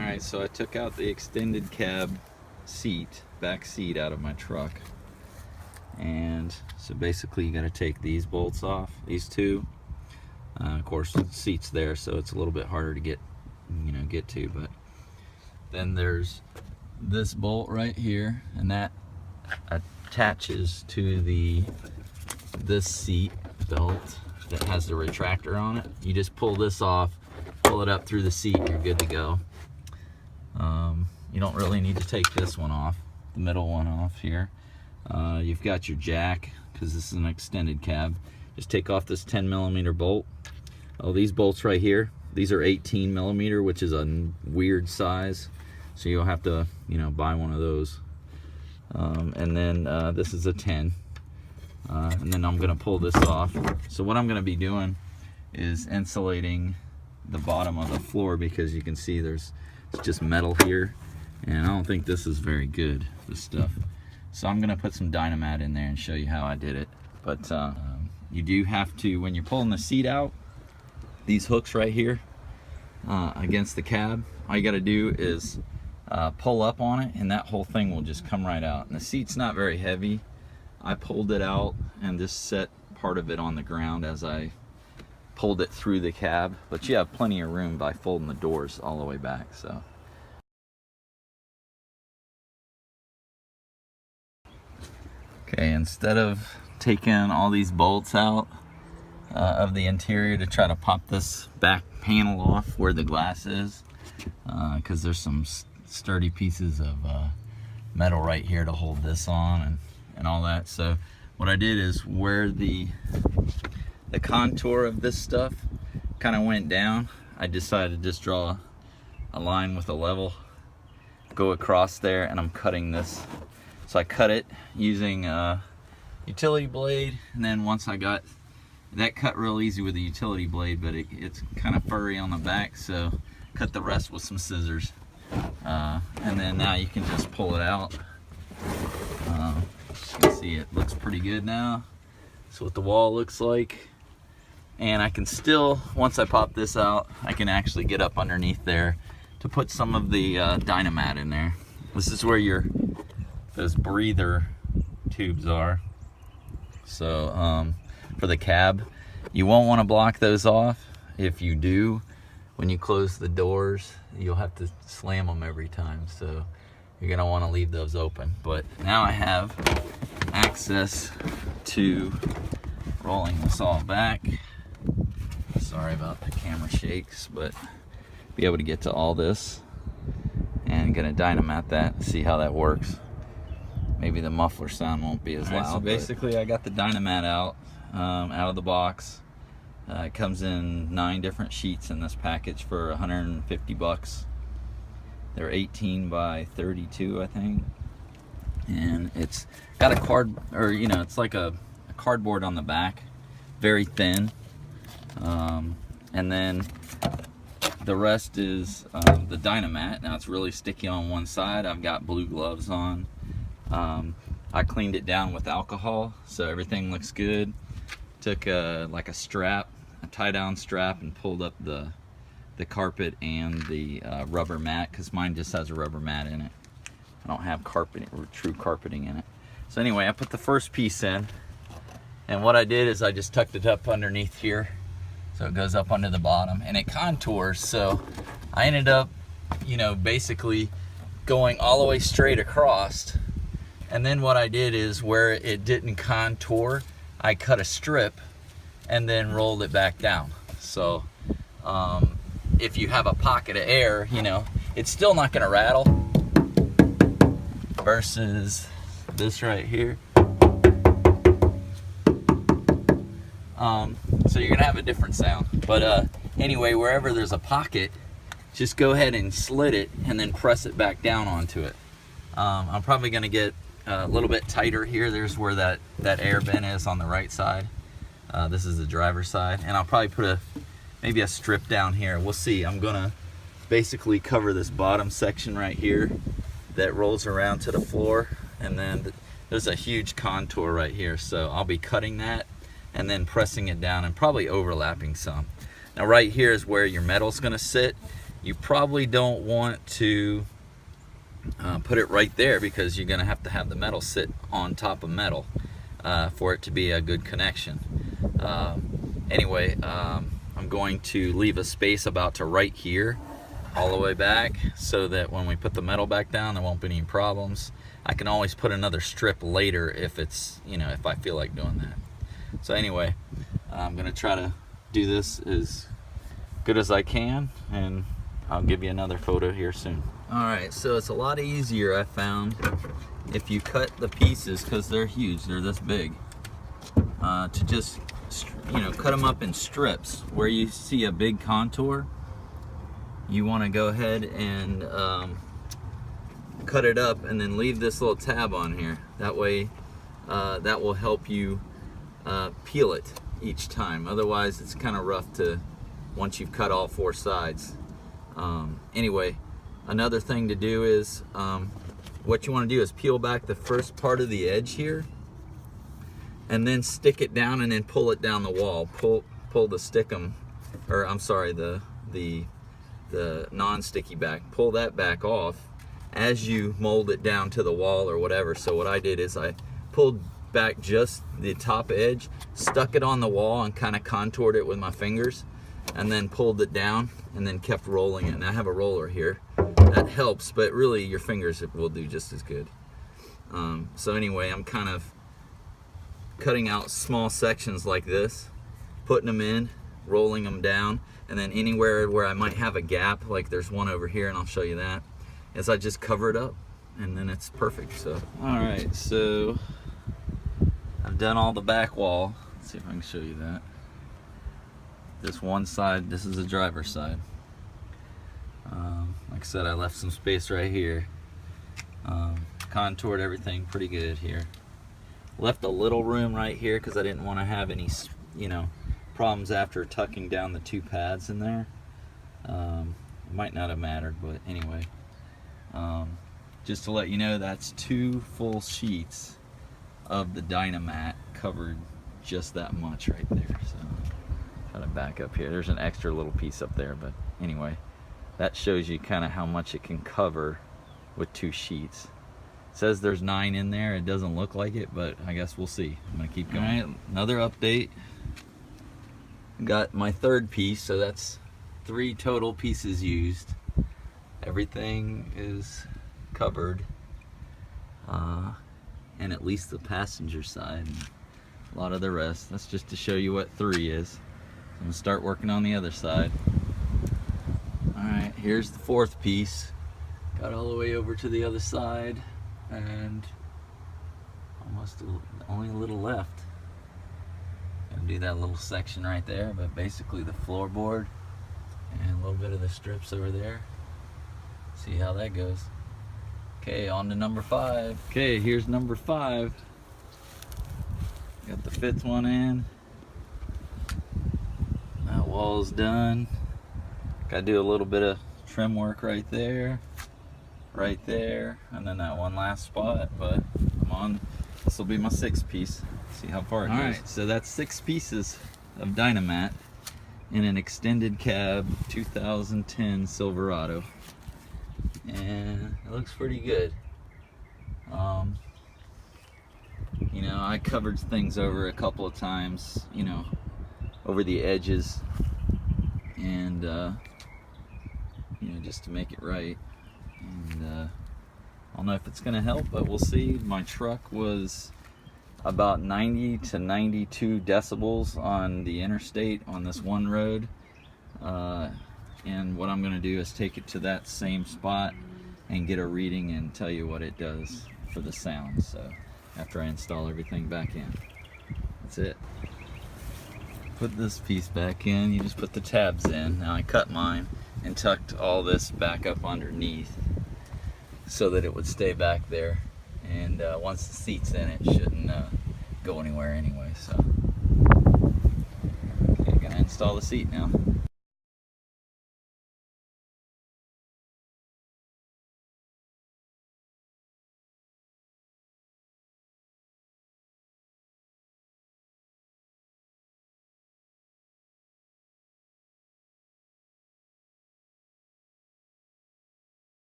Alright, so I took out the extended cab back seat out of my truck. And so basically you got to take these bolts off, these two. Of course the seat's there, so it's a little bit harder to get to, but then there's this bolt right here, and that attaches to this seat belt that has the retractor on it. You just pull this off, pull it up through the seat, you're good to go. You don't really need to take this one off, the middle one off here. You've got your jack, because this is an extended cab. Just take off this 10mm bolt. Oh, these bolts right here, these are 18mm, which is a weird size, so you'll have to buy one of those. And then this is a 10, and then I'm gonna pull this off. So what I'm gonna be doing is insulating the bottom of the floor, because you can see it's just metal here, and I don't think this is very good, this stuff. So I'm gonna put some Dynamat in there and show you how I did it. But you do have to, when you're pulling the seat out, these hooks right here against the cab, all you gotta do is pull up on it, and that whole thing will just come right out. And the seat's not very heavy. I pulled it out and just set part of it on the ground as I pulled it through the cab, but you have plenty of room by folding the doors all the way back. So okay, instead of taking all these bolts out of the interior to try to pop this back panel off where the glass is, because there's some sturdy pieces of metal right here to hold this on and all that. So what I did is, where the contour of this stuff kind of went down, I decided to just draw a line with a level, go across there, and I'm cutting this. So I cut it using a utility blade, and then once I got that cut real easy with a utility blade, but it's kind of furry on the back, so cut the rest with some scissors. And then now you can just pull it out. You can see it looks pretty good now. That's what the wall looks like. And I can still, once I pop this out, I can actually get up underneath there to put some of the Dynamat in there. This is where those breather tubes are. So for the cab, you won't want to block those off. If you do, when you close the doors, you'll have to slam them every time, so you're gonna want to leave those open. But now I have access to rolling this all back. Sorry about the camera shakes, but be able to get to all this, and gonna Dynamat that and see how that works. Maybe the muffler sound won't be as loud. So basically I got the Dynamat out of the box. It comes in 9 different sheets in this package for 150 bucks. They're 18 by 32, I think. And it's got it's like a cardboard on the back, very thin. And then the rest is the Dynamat. Now it's really sticky on one side. I've got blue gloves on. I cleaned it down with alcohol, so everything looks good. Took like a strap, a tie-down strap, and pulled up the carpet and the rubber mat, because mine just has a rubber mat in it. I don't have true carpeting in it. So anyway, I put the first piece in, and what I did is I just tucked it up underneath here, so it goes up under the bottom, and it contours. So I ended up, basically going all the way straight across. And then what I did is, where it didn't contour, I cut a strip and then rolled it back down. So if you have a pocket of air, it's still not gonna rattle, versus this right here. So you're gonna have a different sound. But anyway, wherever there's a pocket, just go ahead and slit it and then press it back down onto it. I'm probably gonna get a little bit tighter here. There's where that air vent is on the right side. This is the driver's side, and I'll probably put maybe a strip down here. We'll see. I'm gonna basically cover this bottom section right here that rolls around to the floor, and then there's a huge contour right here, so I'll be cutting that and then pressing it down and probably overlapping some. Now right here is where your metal's gonna sit, You probably don't want to put it right there, because you're going to have the metal sit on top of metal for it to be a good connection. Anyway, I'm going to leave a space about to right here all the way back, so that when we put the metal back down there won't be any problems. I can always put another strip later if it's, you know, if I feel like doing that. So anyway, I'm going to try to do this as good as I can, and I'll give you another photo here soon. Alright, so it's a lot easier, I found, if you cut the pieces, because they're huge, they're this big, to just, you know, cut them up in strips. Where you see a big contour, you want to go ahead and cut it up and then leave this little tab on here. That way, that will help you peel it each time. Otherwise, it's kind of rough to, once you've cut all 4 sides. Anyway, another thing to do is, what you want to do is peel back the first part of the edge here, and then stick it down and then pull it down the wall. Pull the stickum, or I'm sorry, the non-sticky back. Pull that back off as you mold it down to the wall or whatever. So what I did is I pulled back just the top edge, stuck it on the wall and kind of contoured it with my fingers, and then pulled it down and then kept rolling it. And I have a roller here that helps, but really your fingers will do just as good. So anyway, I'm kind of cutting out small sections like this, putting them in, rolling them down, and then anywhere where I might have a gap, like there's one over here, and I'll show you that, is I just cover it up, and then it's perfect. So alright, so I've done all the back wall. Let's see if I can show you that. This one side, this is the driver's side. Like I said, I left some space right here. Contoured everything pretty good here. Left a little room right here because I didn't want to have any, you know, problems after tucking down the 2 pads in there. It might not have mattered, but anyway. Just to let you know, that's 2 full sheets of the Dynamat covered just that much right there. So try to back up here. There's an extra little piece up there, but anyway, that shows you kind of how much it can cover with 2 sheets. It says there's 9 in there. It doesn't look like it, but I guess we'll see. I'm gonna keep going. All right, another update. Got my 3rd piece, so that's 3 total pieces used. Everything is covered, and at least the passenger side, and a lot of the rest. That's just to show you what 3 is. I'm gonna start working on the other side. All right, here's the 4th piece. Got all the way over to the other side, and almost only a little left. Gonna do that little section right there, but basically the floorboard and a little bit of the strips over there. See how that goes. Okay, on to number 5. Okay, here's number 5. Got the 5th one in. That wall's done. Gotta do a little bit of trim work right there, and then that one last spot, but I'm on. This will be my 6th piece. See how far it goes. Alright, so that's 6 pieces of Dynamat in an extended cab 2010 Silverado. And it looks pretty good. You know, I covered things over a couple of times, you know, over the edges, and you know, just to make it right. And I don't know if it's gonna help, but we'll see. My truck was about 90 to 92 decibels on the interstate on this one road, and what I'm gonna do is take it to that same spot and get a reading and tell you what it does for the sound. So after I install everything back in, that's it. Put this piece back in. You just put the tabs in. Now I cut mine and tucked all this back up underneath so that it would stay back there, and once the seat's in, it shouldn't go anywhere anyway. So okay, gonna install the seat now.